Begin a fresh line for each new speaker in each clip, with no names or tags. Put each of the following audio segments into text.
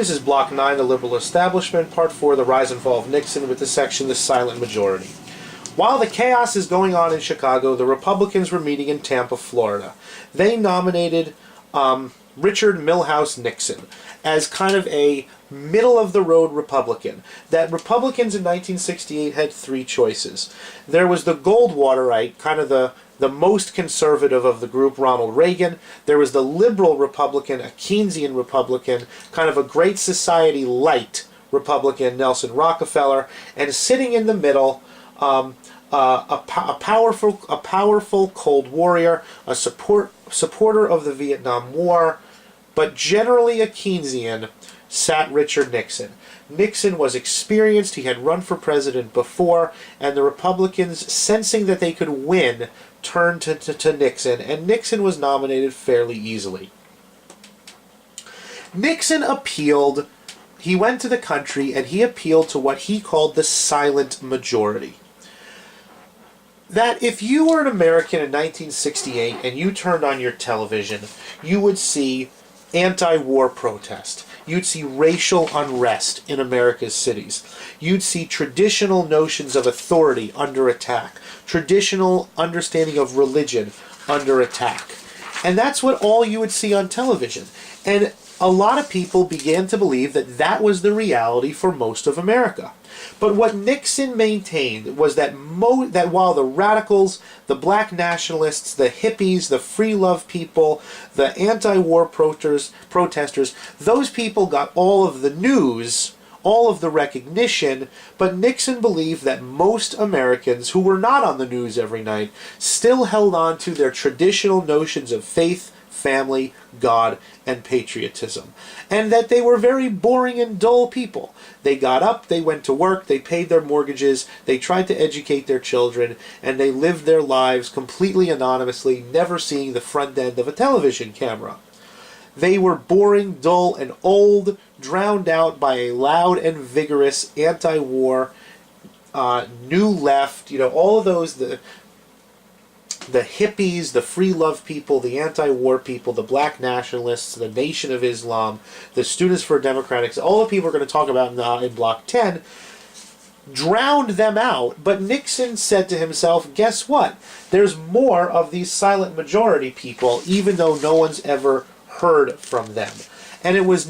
This is Block 9, The Liberal Establishment, Part 4, The Rise and Fall of Nixon, with the section, The Silent Majority. While the chaos is going on in Chicago, the Republicans were meeting in Tampa, Florida. They nominated Richard Milhous Nixon as kind of a middle-of-the-road Republican. That Republicans in 1968 had three choices. There was the Goldwaterite, kind of the most conservative of the group, Ronald Reagan. There was the liberal Republican, a Keynesian Republican, kind of a Great Society light Republican, Nelson Rockefeller, and sitting in the middle, a powerful Cold Warrior, a supporter of the Vietnam War, but generally a Keynesian, sat Richard Nixon. Nixon was experienced, he had run for president before, and the Republicans, sensing that they could win, turned to Nixon, and Nixon was nominated fairly easily. Nixon appealed, he went to the country, and he appealed to what he called the silent majority. That if you were an American in 1968 and you turned on your television, you would see anti-war protest. You'd see racial unrest in America's cities. You'd see traditional notions of authority under attack. Traditional understanding of religion under attack. And that's what all you would see on television. And a lot of people began to believe that that was the reality for most of America. But what Nixon maintained was that while the radicals, the black nationalists, the hippies, the free love people, the anti-war protesters, those people got all of the news, all of the recognition, but Nixon believed that most Americans who were not on the news every night still held on to their traditional notions of faith, family, God, and patriotism. And that they were very boring and dull people. They got up, they went to work, they paid their mortgages, they tried to educate their children, and they lived their lives completely anonymously, never seeing the front end of a television camera. They were boring, dull, and old, drowned out by a loud and vigorous anti-war, new left, all of those, the hippies, the free love people, the anti-war people, the black nationalists, the Nation of Islam, the Students for Democratic, all the people we're going to talk about in Block 10, drowned them out. But Nixon said to himself, guess what? There's more of these silent majority people, even though no one's ever heard from them. And it was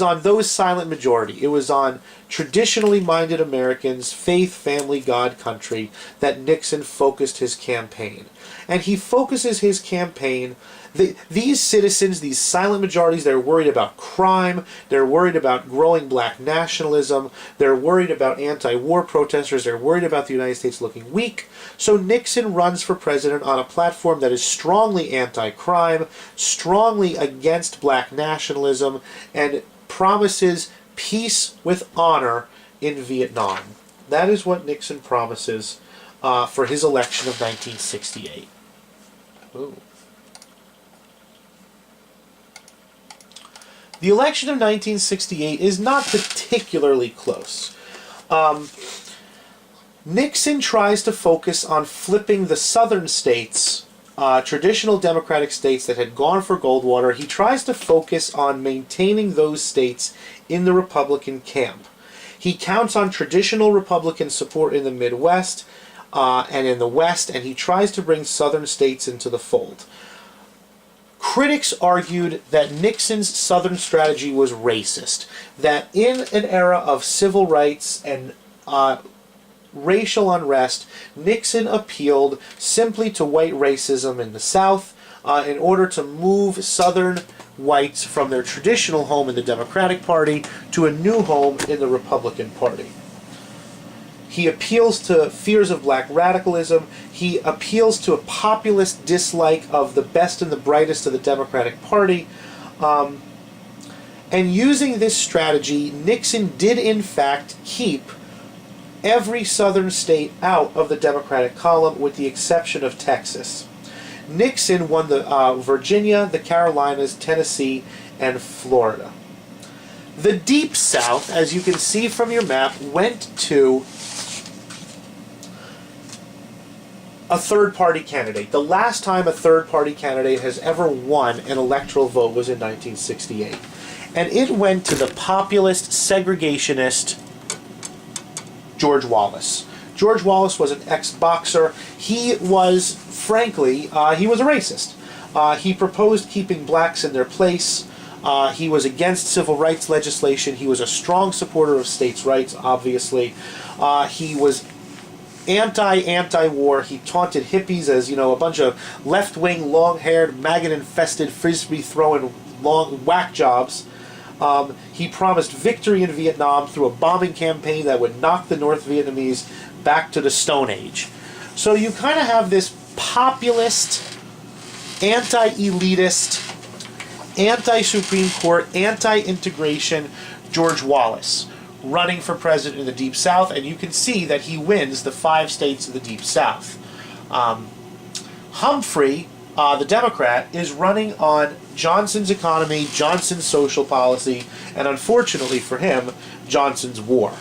on those silent majority. It was on traditionally minded Americans, faith, family, God, country, that Nixon focused his campaign. And he focuses his campaign, these citizens, these silent majorities, they're worried about crime, they're worried about growing black nationalism, they're worried about anti-war protesters, they're worried about the United States looking weak. So Nixon runs for president on a platform that is strongly anti-crime, strongly against black nationalism, and promises peace with honor in Vietnam. That is what Nixon promises for his election of 1968. Ooh. The election of 1968 is not particularly close. Nixon tries to focus on flipping the southern states, traditional Democratic states that had gone for Goldwater. He tries to focus on maintaining those states in the Republican camp. He counts on traditional Republican support in the Midwest and in the West, and he tries to bring southern states into the fold. Critics argued that Nixon's southern strategy was racist, that in an era of civil rights and racial unrest, Nixon appealed simply to white racism in the South in order to move southern whites from their traditional home in the Democratic Party to a new home in the Republican Party. He appeals to fears of black radicalism. He appeals to a populist dislike of the best and the brightest of the Democratic Party. And using this strategy, Nixon did in fact keep every southern state out of the Democratic column with the exception of Texas. Nixon won the Virginia, the Carolinas, Tennessee, and Florida. The Deep South, as you can see from your map, went to a third-party candidate. The last time a third-party candidate has ever won an electoral vote was in 1968. And it went to the populist, segregationist George Wallace. George Wallace was an ex-boxer. He was, frankly, he was a racist. He proposed keeping blacks in their place. He was against civil rights legislation. He was a strong supporter of states' rights, obviously. He was anti-war. He taunted hippies as, a bunch of left-wing, long-haired, maggot-infested, frisbee-throwing whack jobs. He promised victory in Vietnam through a bombing campaign that would knock the North Vietnamese back to the Stone Age. So you kind of have this populist, anti-elitist, anti-Supreme Court, anti-integration George Wallace running for president in the Deep South, and you can see that he wins the 5 states of the Deep South. Humphrey, the Democrat, is running on Johnson's economy, Johnson's social policy, and unfortunately for him, Johnson's war.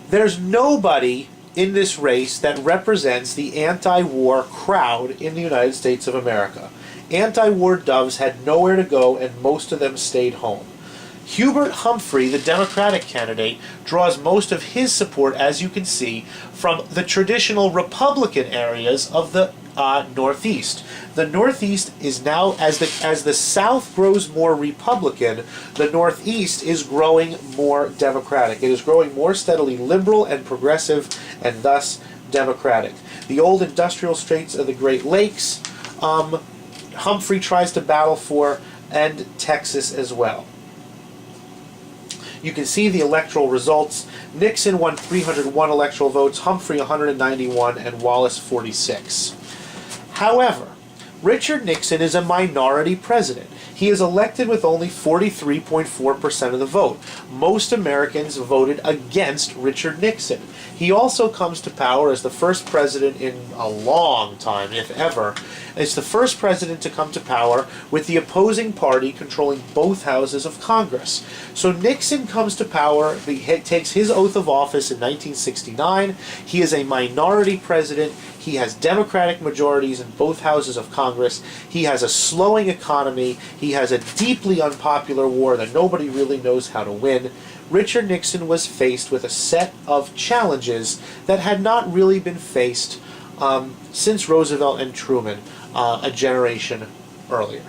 There's nobody in this race that represents the anti-war crowd in the United States of America. Anti-war doves had nowhere to go, and most of them stayed home. Hubert Humphrey, the Democratic candidate, draws most of his support, as you can see, from the traditional Republican areas of the Northeast. The Northeast is now, as the South grows more Republican, the Northeast is growing more Democratic. It is growing more steadily liberal and progressive, and thus Democratic. The old industrial states of the Great Lakes, Humphrey tries to battle for, and Texas as well. You can see the electoral results. Nixon won 301 electoral votes, Humphrey 191, and Wallace 46. However, Richard Nixon is a minority president. He is elected with only 43.4% of the vote. Most Americans voted against Richard Nixon. He also comes to power as the first president in a long time, if ever. It's the first president to come to power with the opposing party controlling both houses of Congress. So Nixon comes to power, he takes his oath of office in 1969. He is a minority president. He has Democratic majorities in both houses of Congress. He has a slowing economy. He has a deeply unpopular war that nobody really knows how to win. Richard Nixon was faced with a set of challenges that had not really been faced since Roosevelt and Truman a generation earlier.